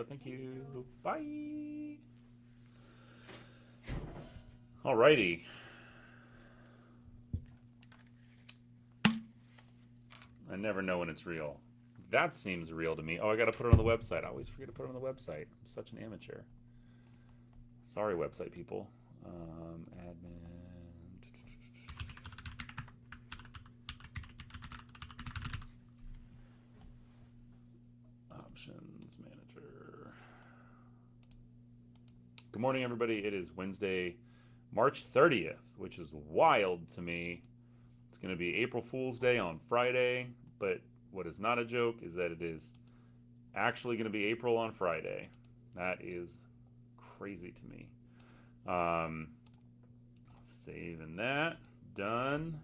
Thank you. Bye. Alrighty. I never know when it's real. That seems real to me. Oh, I got to put it on the website. I always forget to put it on the website. I'm such an amateur. Sorry, website people. Admin. Options manager. Good morning, everybody. It is Wednesday, March 30th, which is wild to me. It's going to be April Fool's Day on Friday, but what is not a joke is that it is actually going to be April on Friday. That is crazy to me. Saving that. Done.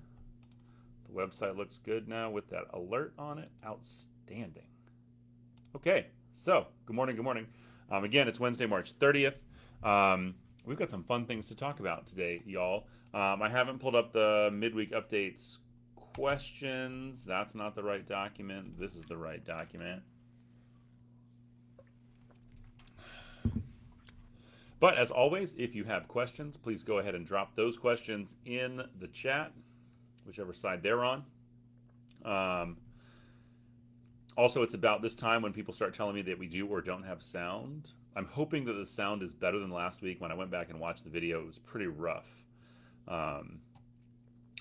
The website looks good now with that alert on it. Outstanding. Okay, so good morning, good morning. Again, it's Wednesday, March 30th. We've got some fun things to talk about today, y'all. I haven't pulled up the midweek updates questions. That's not the right document. This is the right document. But as always, if you have questions, please go ahead and drop those questions in the chat, whichever side they're on. Also, it's about this time when people start telling me that we do or don't have sound. I'm hoping that the sound is better than last week. When I went back and watched the video, it was pretty rough.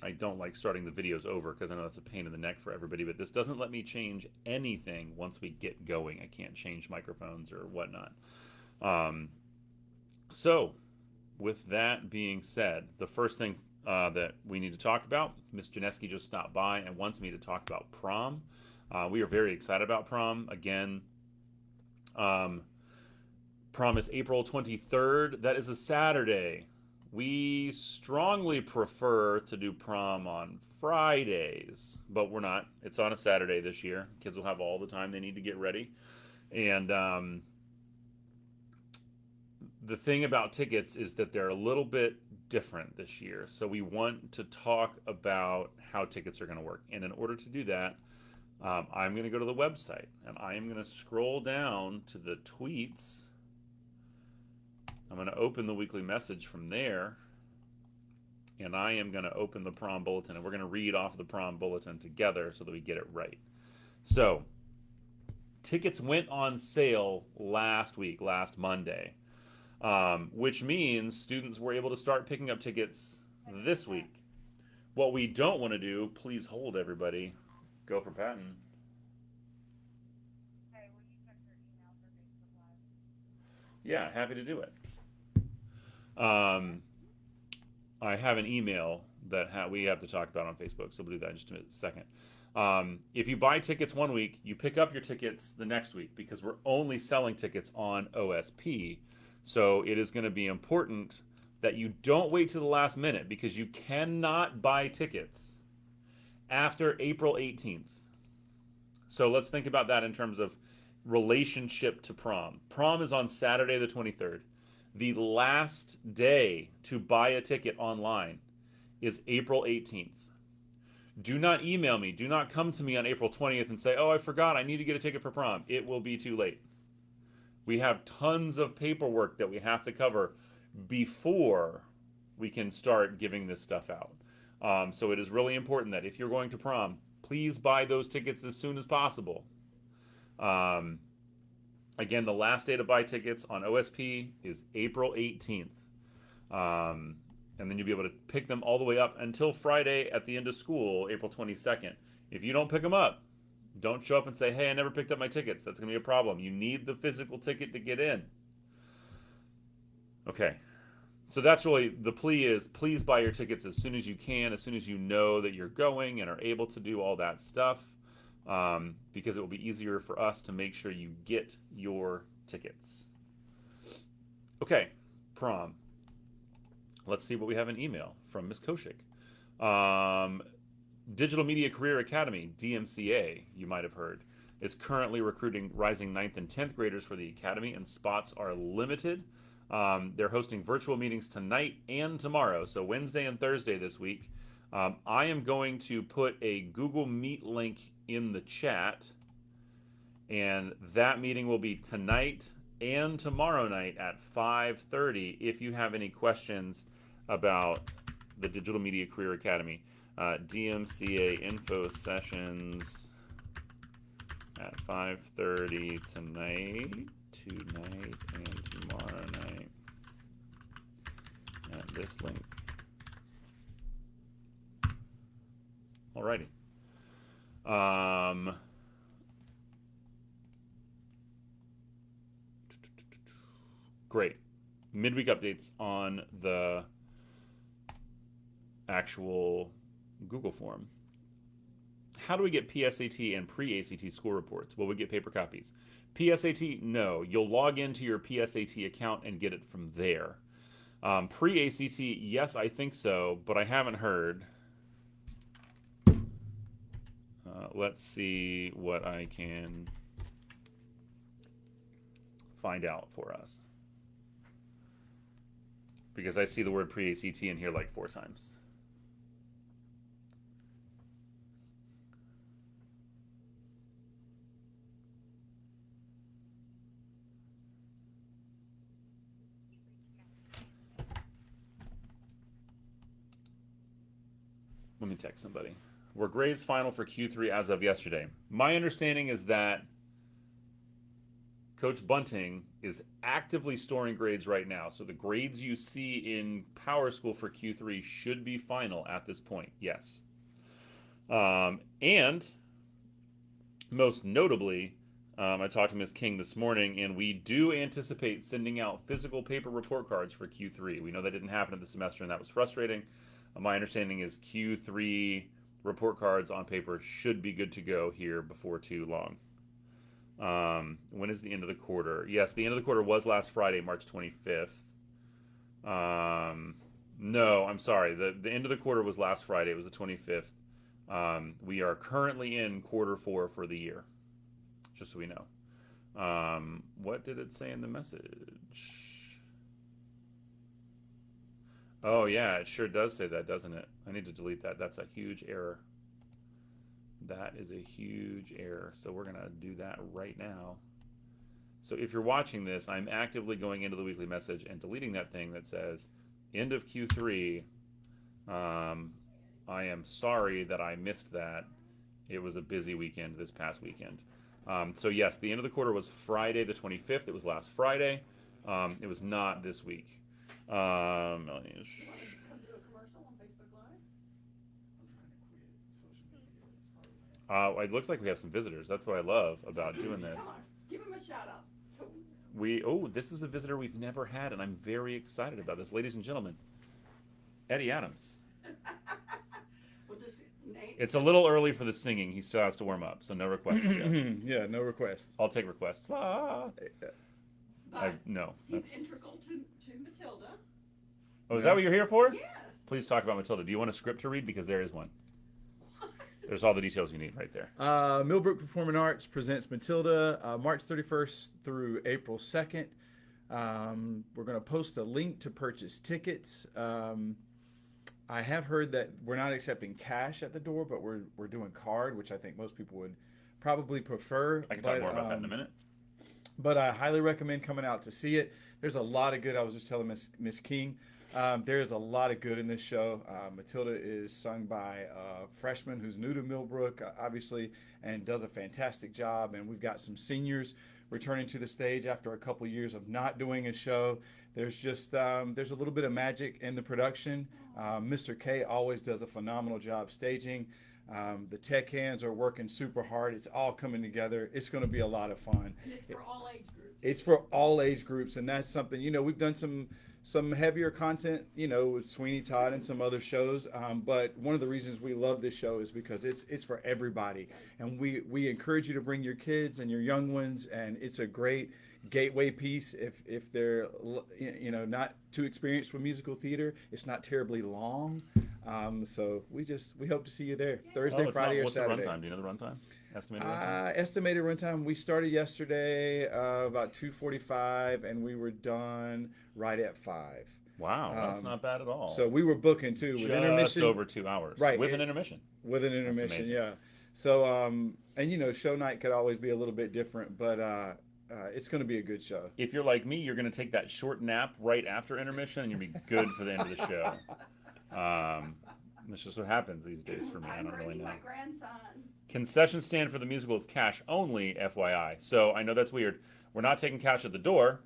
I don't like starting the videos over because I know that's a pain in the neck for everybody, but this doesn't let me change anything once we get going. I can't change microphones or whatnot. So, with that being said, the first thing that we need to talk about, Miss Janeski just stopped by and wants me to talk about prom. We are very excited about prom. Again, prom is April 23rd. That is a Saturday. We strongly prefer to do prom on Fridays, but we're not. It's on a Saturday this year. Kids will have all the time they need to get ready. And the thing about tickets is that they're a little bit different this year. So we want to talk about how tickets are going to work. And in order to do that, I'm going to go to the website and I am going to scroll down to the tweets. I'm going to open the weekly message from there, and I am going to open the prom bulletin, and we're going to read off the prom bulletin together so that we get it right. So, tickets went on sale last week, last Monday, which means students were able to start picking up tickets this week. What we don't want to do, please hold everybody, go for Patton. Yeah, happy to do it. I have an email that we have to talk about on Facebook, so we'll do that in just a second. If you buy tickets one week, you pick up your tickets the next week because we're only selling tickets on OSP. So it is going to be important that you don't wait to the last minute because you cannot buy tickets after April 18th. So let's think about that in terms of relationship to prom. Prom is on Saturday the 23rd. The last day to buy a ticket online is April 18th. Do not email me. Do not come to me on April 20th and say, oh, I forgot. I need to get a ticket for prom. It will be too late. We have tons of paperwork that we have to cover before we can start giving this stuff out. So it is really important that if you're going to prom, please buy those tickets as soon as possible. Again, the last day to buy tickets on OSP is April 18th. And then you'll be able to pick them all the way up until Friday at the end of school, April 22nd. If you don't pick them up, don't show up and say, hey, I never picked up my tickets. That's going to be a problem. You need the physical ticket to get in. Okay. So that's really, the plea is please buy your tickets as soon as you can, as soon as you know that you're going and are able to do all that stuff. Because it will be easier for us to make sure you get your tickets. Okay, prom. Let's see what we have in email from Ms. Koshik. Digital Media Career Academy, DMCA, you might have heard, is currently recruiting rising 9th and 10th graders for the academy, and spots are limited. They're hosting virtual meetings tonight and tomorrow, so Wednesday and Thursday this week. I am going to put a Google Meet link in the chat, and that meeting will be tonight and tomorrow night at 5:30 if you have any questions about the Digital Media Career Academy. DMCA info sessions at 5:30 tonight and tomorrow night at this link. Alrighty. Great. Midweek updates on the actual Google form. How do we get PSAT and pre-ACT score reports? Will we get paper copies? PSAT, no. You'll log into your PSAT account and get it from there. Pre-ACT, yes, I think so, but I haven't heard. Let's see what I can find out for us. Because I see the word pre-ACT in here like 4 times. Let me text somebody. Were grades final for Q3 as of yesterday? My understanding is that Coach Bunting is actively storing grades right now. So the grades you see in Power School for Q3 should be final at this point, yes. And most notably, I talked to Ms. King this morning, and we do anticipate sending out physical paper report cards for Q3. We know that didn't happen at the semester, and that was frustrating. My understanding is Q3 report cards on paper should be good to go here before too long. When is the end of the quarter? Yes, the end of the quarter was last Friday, March 25th. No, I'm sorry. The end of the quarter was last Friday. It was the 25th. We are currently in quarter 4 for the year, just so we know. What did it say in the message? Oh, yeah, it sure does say that, doesn't it? I need to delete that. That's a huge error. That is a huge error. So we're going to do that right now. So if you're watching this, I'm actively going into the weekly message and deleting that thing that says, end of Q3. I am sorry that I missed that. It was a busy weekend this past weekend. So yes, the end of the quarter was Friday the 25th. It was last Friday. It was not this week. It looks like we have some visitors. That's what I love about doing this. Come on, give him a shout out. This is a visitor we've never had, and I'm very excited about this. Ladies and gentlemen, Eddie Adams. We'll just name. It's a little early for the singing. He still has to warm up, so no requests yet. Yeah, no requests. I'll take requests. No. He's integral to Matilda. Oh, is that what you're here for? Yes. Please talk about Matilda. Do you want a script to read? Because there is one. There's all the details you need right there. Millbrook Performing Arts presents Matilda March 31st through April 2nd. We're going to post a link to purchase tickets. I have heard that we're not accepting cash at the door, but we're doing card, which I think most people would probably prefer. I can talk more about that in a minute. But I highly recommend coming out to see it. There's a lot of good. I was just telling Miss King. There's a lot of good in this show. Matilda is sung by a freshman who's new to Millbrook, obviously, and does a fantastic job. And we've got some seniors returning to the stage after a couple of years of not doing a show. There's just there's a little bit of magic in the production. Mr. K always does a phenomenal job staging. The tech hands are working super hard. It's all coming together. It's going to be a lot of fun. And it's for all age groups. It's for all age groups, and that's something, we've done some heavier content, with Sweeney Todd and some other shows. But one of the reasons we love this show is because it's for everybody. And we encourage you to bring your kids and your young ones, and it's a great gateway piece if they're not too experienced with musical theater. It's not terribly long. So we hope to see you there Thursday, Friday, or Saturday. What's the runtime? Do you know the runtime? Estimated runtime? Estimated runtime. We started yesterday about 2:45, and we were done right at 5. Wow, that's not bad at all. So we were booking too with intermission. Just over 2 hours, right? With an intermission. With an intermission, yeah. So and show night could always be a little bit different, but it's going to be a good show. If you're like me, you're going to take that short nap right after intermission, and you'll be good for the end of the show. That's just what happens these days for me. I I'm don't really bringing know. my grandson. Concession stand for the musical is cash only, FYI. So I know that's weird. We're not taking cash at the door.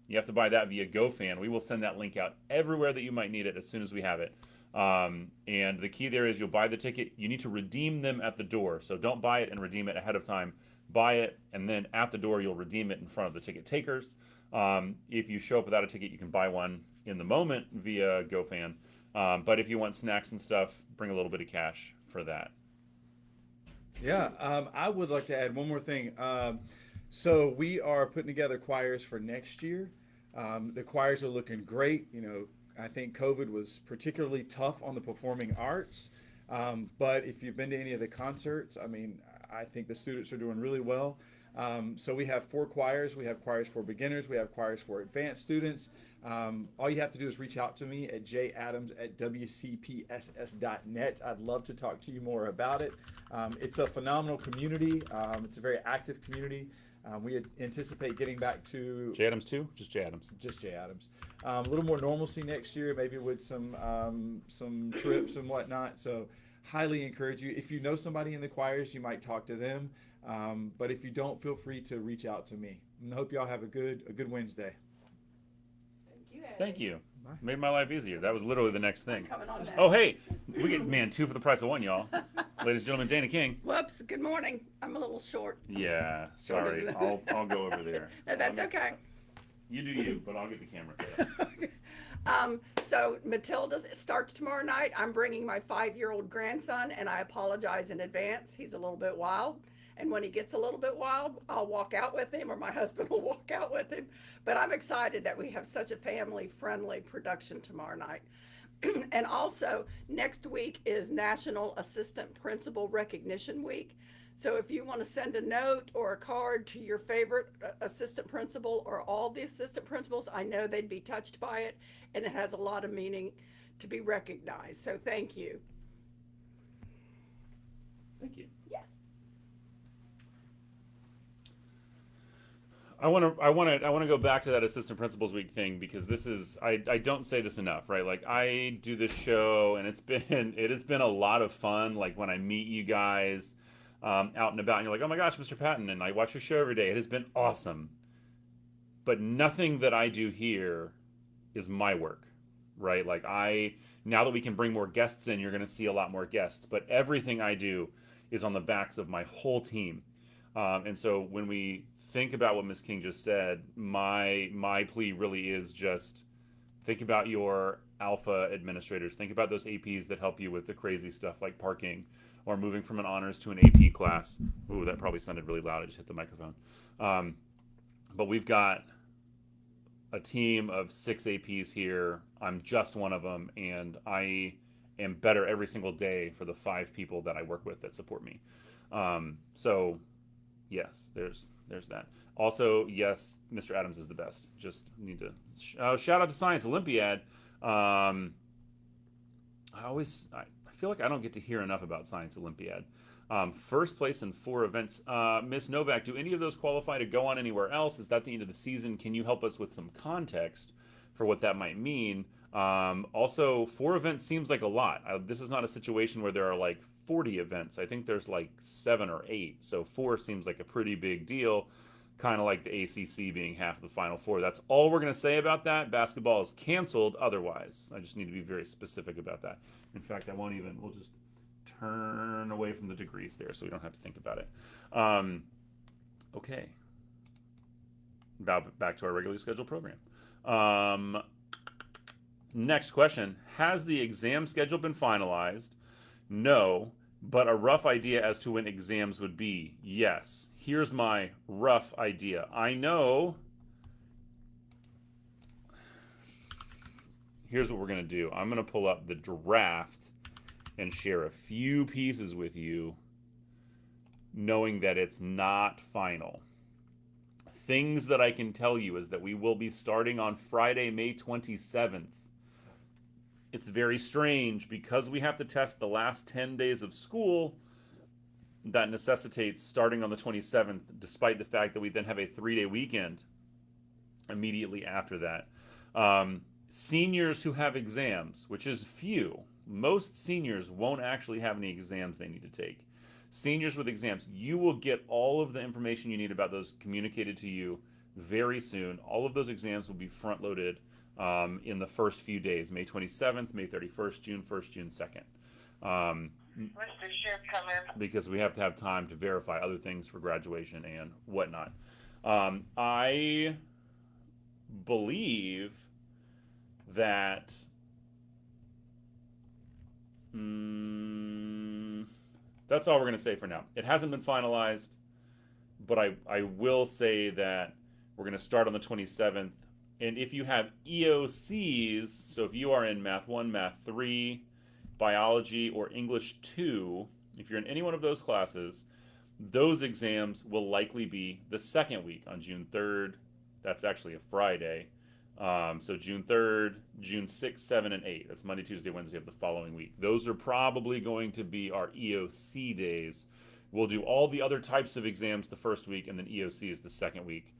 You have to buy that via GoFan. We will send that link out everywhere that you might need it as soon as we have it. And the key there is you'll buy the ticket. You need to redeem them at the door. So don't buy it and redeem it ahead of time. Buy it, and then at the door you'll redeem it in front of the ticket takers. If you show up without a ticket, you can buy one in the moment via GoFan. But if you want snacks and stuff, bring a little bit of cash for that. Yeah, I would like to add one more thing. So we are putting together choirs for next year. The choirs are looking great. You know, I think COVID was particularly tough on the performing arts. But if you've been to any of the concerts, I mean, I think the students are doing really well. So we have 4 choirs. We have choirs for beginners. We have choirs for advanced students. All you have to do is reach out to me at jadams@wcpss.net. I'd love to talk to you more about it. It's a phenomenal community. It's a very active community. We anticipate getting back to J Adams too? Just J Adams. just J Adams. A little more normalcy next year, maybe with some trips and whatnot. So highly encourage you. If you know somebody in the choirs, you might talk to them. But if you don't, feel free to reach out to me. And I hope y'all have a good Wednesday. Thank you, Eddie. Thank you. Bye. Made my life easier. That was literally the next thing. Coming on now. Oh, hey, we get 2 for the price of 1, y'all. Ladies and gentlemen, Dana King. Whoops. Good morning. I'm a little short. Yeah, sorry. I'll go over there. No, that's okay. You do you, but I'll get the camera set up. So Matilda starts tomorrow night. I'm bringing my 5-year-old grandson, and I apologize in advance. He's a little bit wild. And when he gets a little bit wild, I'll walk out with him, or my husband will walk out with him. But I'm excited that we have such a family-friendly production tomorrow night. And also, next week is National Assistant Principal Recognition Week. So if you want to send a note or a card to your favorite assistant principal or all the assistant principals, I know they'd be touched by it, and it has a lot of meaning to be recognized. So thank you. Thank you. Yes. I want to go back to that assistant principals week thing, because this is I don't say this enough, right? Like, I do this show and it has been a lot of fun. Like, when I meet you guys out and about, and you're like, oh my gosh, Mr. Patton, and I watch your show every day. It has been awesome. But nothing that I do here is my work, right? Like, now that we can bring more guests in, you're going to see a lot more guests. But everything I do is on the backs of my whole team. And so when we think about what Ms. King just said, my plea really is just think about your alpha administrators. Think about those APs that help you with the crazy stuff like parking or moving from an honors to an AP class. Ooh, that probably sounded really loud. I just hit the microphone. But we've got a team of 6 APs here. I'm just one of them, and I am better every single day for the 5 people that I work with that support me. So yes, there's that. Also, yes, Mr. Adams is the best. Just need to shout out to Science Olympiad. I feel like I don't get to hear enough about Science Olympiad. First place in 4 events. Miss Novak, do any of those qualify to go on anywhere else? Is that the end of the season? Can you help us with some context for what that might mean? Also, 4 events seems like a lot. This is not a situation where there are like 40 events. I think there's like 7 or 8. So 4 seems like a pretty big deal, kind of like the ACC being half of the Final Four. That's all we're going to say about that. Basketball is canceled otherwise. I just need to be very specific about that. In fact, we'll just turn away from the degrees there so we don't have to think about it. Okay. Back to our regularly scheduled program. Next question. Has the exam schedule been finalized? No, but a rough idea as to when exams would be. Yes. Here's my rough idea. I know. Here's what we're going to do. I'm going to pull up the draft and share a few pieces with you, knowing that it's not final. Things that I can tell you is that we will be starting on Friday, May 27th. It's very strange because we have to test the last 10 days of school. that necessitates starting on the 27th, despite the fact that we then have a 3-day weekend immediately after that. Seniors who have exams, which is few, most seniors won't actually have any exams they need to take. Seniors with exams, you will get all of the information you need about those communicated to you very soon. All of those exams will be front loaded in the first few days, May 27th, May 31st, June 1st, June 2nd. What's the shift coming? Because we have to have time to verify other things for graduation and whatnot. I believe that that's all we're going to say for now. It hasn't been finalized, but I will say that we're going to start on the 27th. And if you have EOCs, so if you are in Math 1, Math 3, Biology, or English 2, if you're in any one of those classes, those exams will likely be the second week on June 3rd. That's actually a Friday. So June 3rd, June 6th, 7th, and 8th. That's Monday, Tuesday, Wednesday of the following week. Those are probably going to be our EOC days. We'll do all the other types of exams the first week, and then EOC is the second week.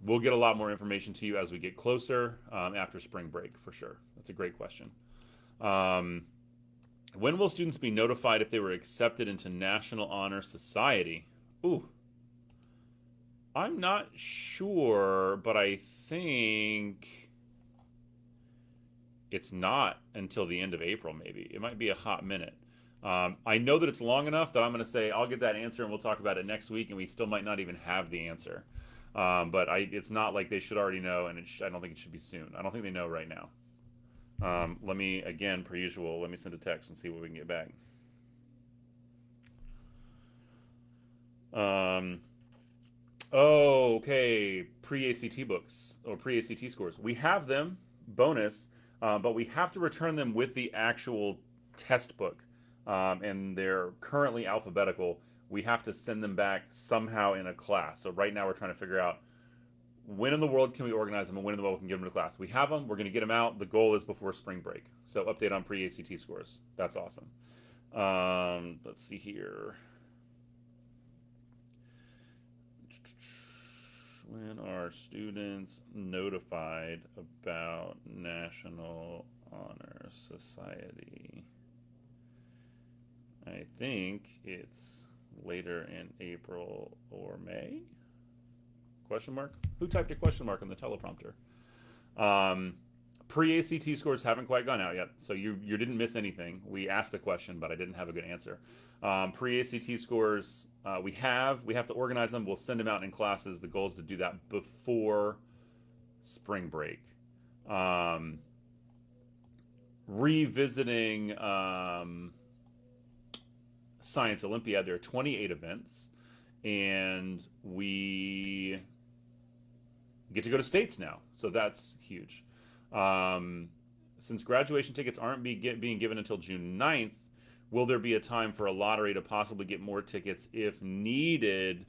We'll get a lot more information to you as we get closer after spring break, for sure. That's a great question. When will students be notified if they were accepted into National Honor Society? Ooh. I'm not sure, but I think it's not until the end of April, maybe. It might be a hot minute. I know that it's long enough that I'm going to say I'll get that answer and we'll talk about it next week, and we still might not even have the answer. But it's not like they should already know, and I don't think it should be soon. I don't think they know right now. Let me, again, per usual, let me send a text and see what we can get back. Okay, pre-ACT books or pre-ACT scores. We have them, bonus, but we have to return them with the actual test book, and they're currently alphabetical. We have to send them back somehow in a class. So right now we're trying to figure out when in the world can we organize them and when in the world we can get them to class. We have them. We're going to get them out. The goal is before spring break. So update on pre-ACT scores. That's awesome. Let's see here. When are students notified about National Honor Society? I think it's later in April or May? Question mark? Who typed a question mark on the teleprompter? Pre-ACT scores haven't quite gone out yet, so you didn't miss anything. We asked the question, but I didn't have a good answer. Pre-ACT scores, we have to organize them. We'll send them out in classes. The goal is to do that before spring break. Revisiting Science Olympiad, there are 28 events, and we get to go to states now, so that's huge. Since graduation tickets aren't being given until June 9th, will there be a time for a lottery to possibly get more tickets if needed?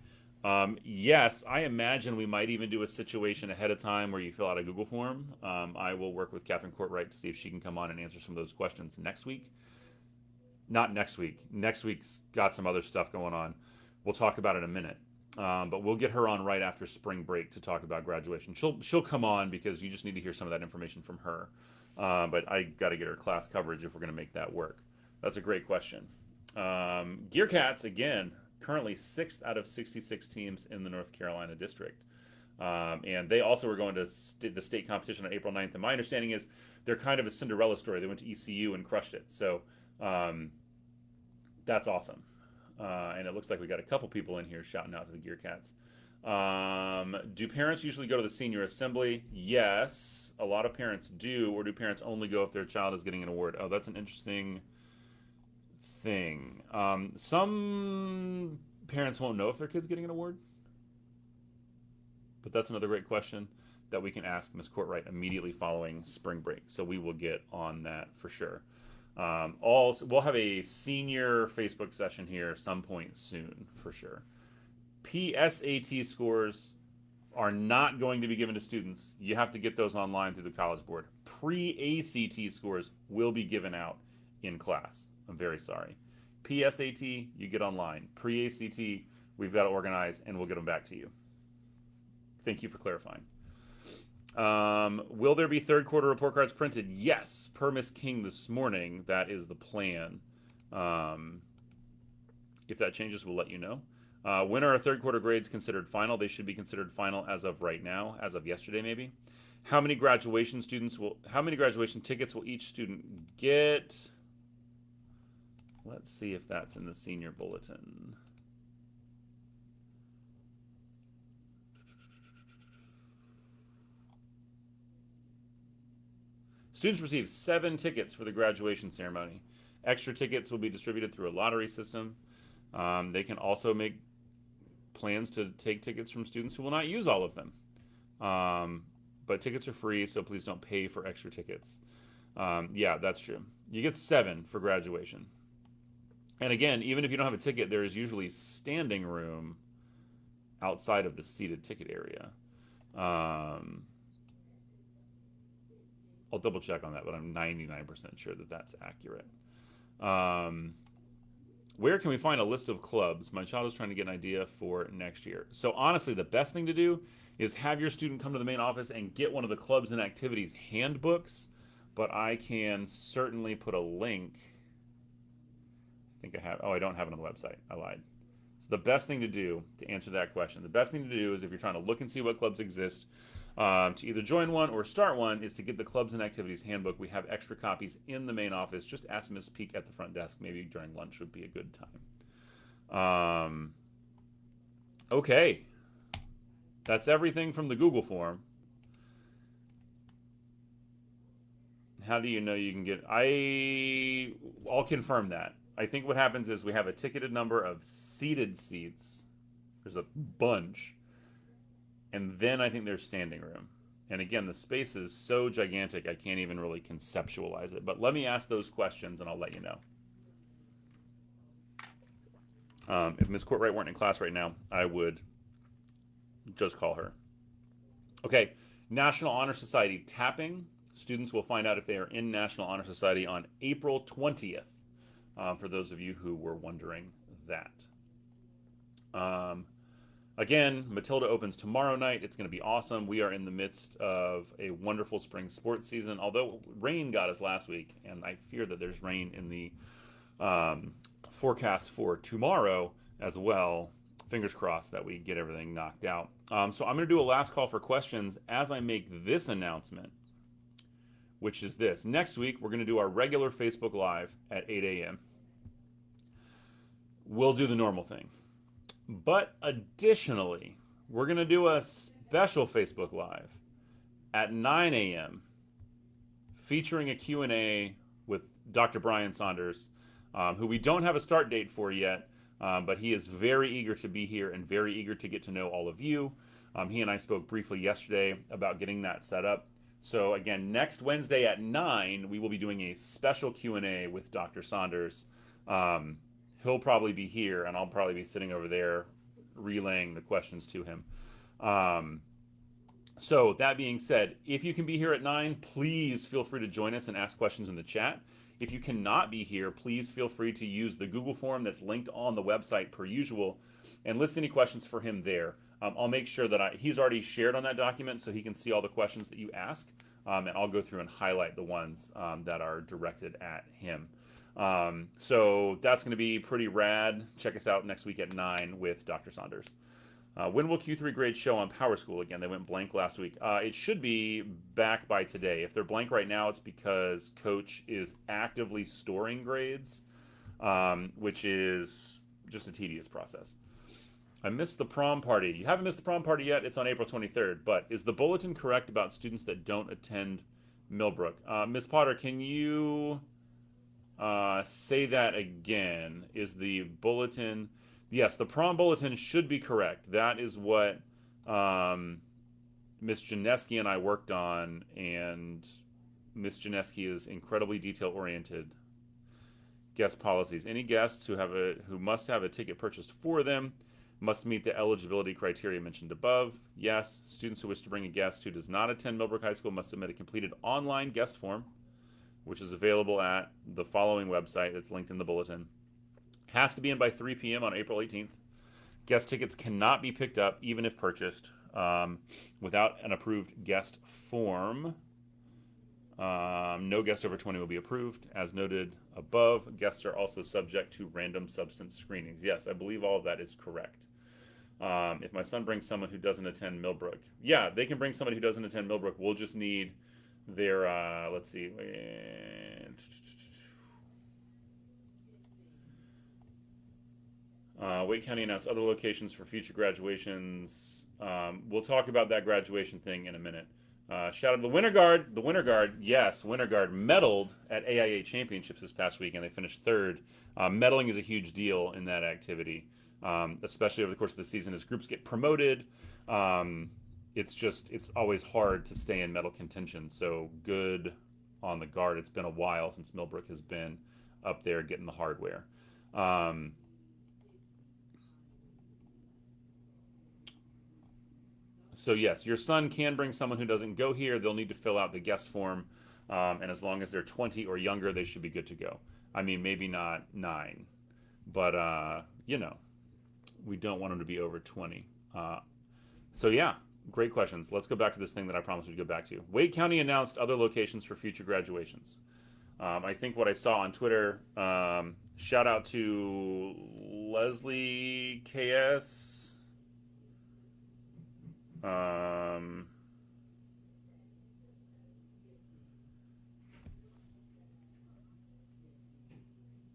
Yes, I imagine we might even do a situation ahead of time where you fill out a Google form. I will work with Catherine Courtwright to see if she can come on and answer some of those questions next week. Not next week. Next week's got some other stuff going on. We'll talk about it in a minute. But we'll get her on right after spring break to talk about graduation. She'll come on because you just need to hear some of that information from her. But I got to get her class coverage if we're going to make that work. That's a great question. Gear Cats, again, currently 6th out of 66 teams in the North Carolina district. And they also were going to the state competition on April 9th. And my understanding is they're kind of a Cinderella story. They went to ECU and crushed it. So that's awesome. And it looks like we got a couple people in here shouting out to the Gear Cats. Do parents usually go to the senior assembly? Yes, a lot of parents do. Or do parents only go if their child is getting an award? Oh, that's an interesting thing. Some parents won't know if their kid's getting an award. But that's another great question that we can ask Ms. Courtwright immediately following spring break. So we will get on that for sure. We'll have a senior Facebook session here some point soon, for sure. PSAT scores are not going to be given to students. You have to get those online through the College Board. Pre-ACT scores will be given out in class. I'm very sorry. PSAT, you get online. Pre-ACT, we've got to organize, and we'll get them back to you. Thank you for clarifying. Will there be third quarter report cards printed? Yes, per Miss King this morning. That is the plan. If that changes, we'll let you know. When are our third quarter grades considered final? They should be considered final as of right now, as of yesterday maybe. How many graduation tickets will each student get? Let's see if that's in the senior bulletin. Students receive 7 tickets for the graduation ceremony. Extra tickets will be distributed through a lottery system. They can also make plans to take tickets from students who will not use all of them. But tickets are free, so please don't pay for extra tickets. Yeah, that's true. You get 7 for graduation. And again, even if you don't have a ticket, there is usually standing room outside of the seated ticket area. I'll double check on that, but I'm 99% sure that that's accurate. Where can we find a list of clubs? My child is trying to get an idea for next year. So honestly, the best thing to do is have your student come to the main office and get one of the clubs and activities handbooks, but I can certainly put a link. I think I have, I don't have it on the website. I lied. So the best thing to do to answer that question, the best thing to do is if you're trying to look and see what clubs exist, to either join one or start one, is to get the clubs and activities handbook. We have extra copies in the main office. Just ask Miss Peak at the front desk. Maybe during lunch would be a good time. Okay. That's everything from the Google form. How do you know you can get... I'll confirm that. I think what happens is we have a ticketed number of seated seats. There's a bunch. And then I think there's standing room. And again, the space is so gigantic, I can't even really conceptualize it. But let me ask those questions, and I'll let you know. If Ms. Courtwright weren't in class right now, I would just call her. Okay, National Honor Society tapping. Students will find out if they are in National Honor Society on April 20th, for those of you who were wondering that. Again, Matilda opens tomorrow night. It's going to be awesome. We are in the midst of a wonderful spring sports season, although rain got us last week, and I fear that there's rain in the forecast for tomorrow as well. Fingers crossed that we get everything knocked out. So I'm going to do a last call for questions as I make this announcement, which is this. Next week, we're going to do our regular Facebook Live at 8 a.m. We'll do the normal thing. But additionally, we're going to do a special Facebook Live at 9 a.m. featuring a Q&A with Dr. Brian Saunders, who we don't have a start date for yet, but he is very eager to be here and very eager to get to know all of you. He and I spoke briefly yesterday about getting that set up. So again, next Wednesday at 9, we will be doing a special Q&A with Dr. Saunders. He'll probably be here, and I'll probably be sitting over there relaying the questions to him. So that being said, if you can be here at 9, please feel free to join us and ask questions in the chat. If you cannot be here, please feel free to use the Google form that's linked on the website per usual and list any questions for him there. I'll make sure that he's already shared on that document so he can see all the questions that you ask, and I'll go through and highlight the ones that are directed at him. So that's going to be pretty rad. Check us out next week at 9 with Dr. Saunders. When will Q3 grades show on Power School again? They went blank last week. It should be back by today. If they're blank right now, it's because Coach is actively storing grades, which is just a tedious process. I missed the prom party. You haven't missed the prom party yet. It's on April 23rd. But is the bulletin correct about students that don't attend Millbrook? Ms. Potter, can you... say that again. Is the bulletin... Yes, the prom bulletin should be correct. That is what Ms. Janeski and I worked on, and Ms. Janeski is incredibly detail-oriented. Guest policies. Any guests who must have a ticket purchased for them must meet the eligibility criteria mentioned above. Yes, students who wish to bring a guest who does not attend Millbrook High School must submit a completed online guest form, which is available at the following website that's linked in the bulletin. Has to be in by 3 p.m. on April 18th. Guest tickets cannot be picked up, even if purchased, without an approved guest form. No guest over 20 will be approved. As noted above, guests are also subject to random substance screenings. Yes, I believe all of that is correct. If my son brings someone who doesn't attend Millbrook, yeah, they can bring somebody who doesn't attend Millbrook. We'll just need their, let's see. Wake County announced other locations for future graduations. We'll talk about that graduation thing in a minute. Shout out to the Winter Guard. The Winter Guard, yes, Winter Guard medaled at AIA Championships this past week, and they finished third. Medaling is a huge deal in that activity, especially over the course of the season as groups get promoted. It's always hard to stay in medal contention. So good on the Guard. It's been a while since Millbrook has been up there getting the hardware. So yes, your son can bring someone who doesn't go here. They'll need to fill out the guest form, and as long as they're 20 or younger, they should be good to go. I mean, maybe not 9, but we don't want them to be over 20. So yeah, great questions. Let's go back to this thing that I promised we'd go back to. Wake County announced other locations for future graduations. I think what I saw on Twitter, shout out to Leslie KS.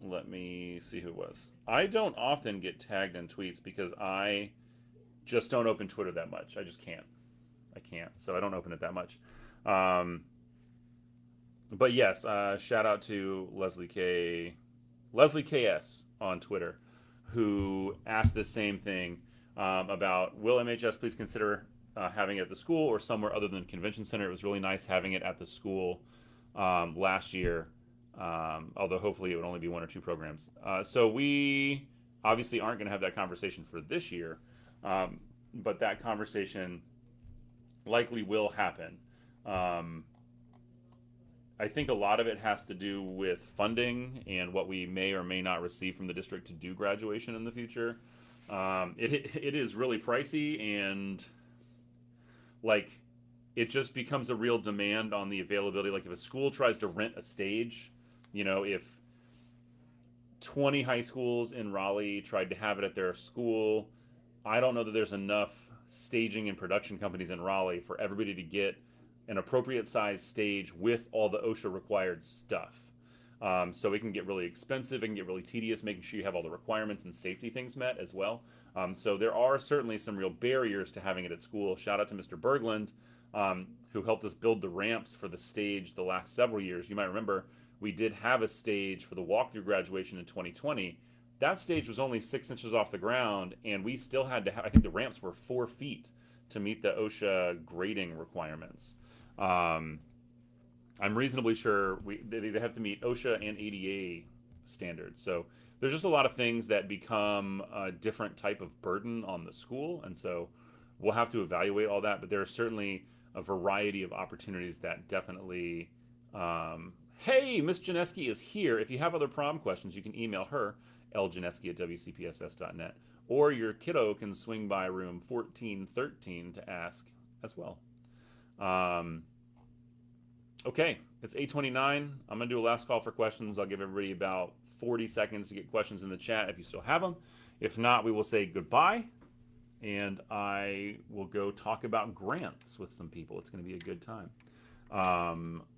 Let me see who it was. I don't often get tagged in tweets because I just don't open Twitter that much. I just can't. So I don't open it that much. But yes, shout out to Leslie KS on Twitter, who asked the same thing about, will MHS please consider having it at the school or somewhere other than the convention center. It was really nice having it at the school last year, although hopefully it would only be 1 or 2 programs. So we obviously aren't going to have that conversation for this year, but that conversation likely will happen. I think a lot of it has to do with funding and what we may or may not receive from the district to do graduation in the future. It is really pricey, and it just becomes a real demand on the availability. Like if a school tries to rent a stage, if 20 high schools in Raleigh tried to have it at their school, I don't know that there's enough staging and production companies in Raleigh for everybody to get an appropriate size stage with all the OSHA required stuff. So it can get really expensive, it can get really tedious, making sure you have all the requirements and safety things met as well. So there are certainly some real barriers to having it at school. Shout out to Mr. Berglund, who helped us build the ramps for the stage the last several years. You might remember we did have a stage for the walkthrough graduation in 2020. That stage was only 6 inches off the ground, and we still had to have, I think the ramps were 4 feet to meet the OSHA grading requirements. I'm reasonably sure they have to meet OSHA and ADA standards. So there's just a lot of things that become a different type of burden on the school, and so we'll have to evaluate all that. But there are certainly a variety of opportunities that definitely. Hey, Miss Janeski is here. If you have other prom questions, you can email her, ljaneski@wcpss.net, or your kiddo can swing by room 1413 to ask as well. Okay, it's 8:29. I'm going to do a last call for questions. I'll give everybody about 40 seconds to get questions in the chat if you still have them. If not, we will say goodbye, and I will go talk about grants with some people. It's going to be a good time.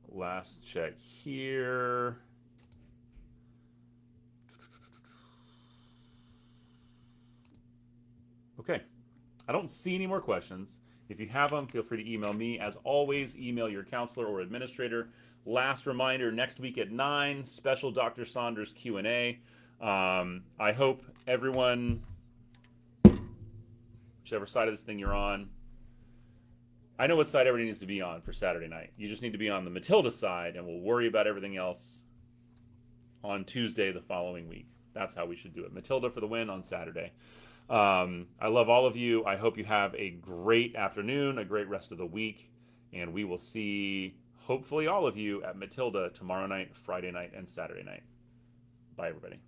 Last check here. Okay, I don't see any more questions. If you have them, feel free to email me. As always, email your counselor or administrator. Last reminder, next week at 9, special Dr. Saunders Q&A. I hope everyone, whichever side of this thing you're on, I know what side everybody needs to be on for Saturday night. You just need to be on the Matilda side, and we'll worry about everything else on Tuesday the following week. That's how we should do it. Matilda for the win on Saturday. I love all of you. I hope you have a great afternoon, a great rest of the week, and we will see, hopefully, all of you at Matilda tomorrow night, Friday night, and Saturday night. Bye, everybody.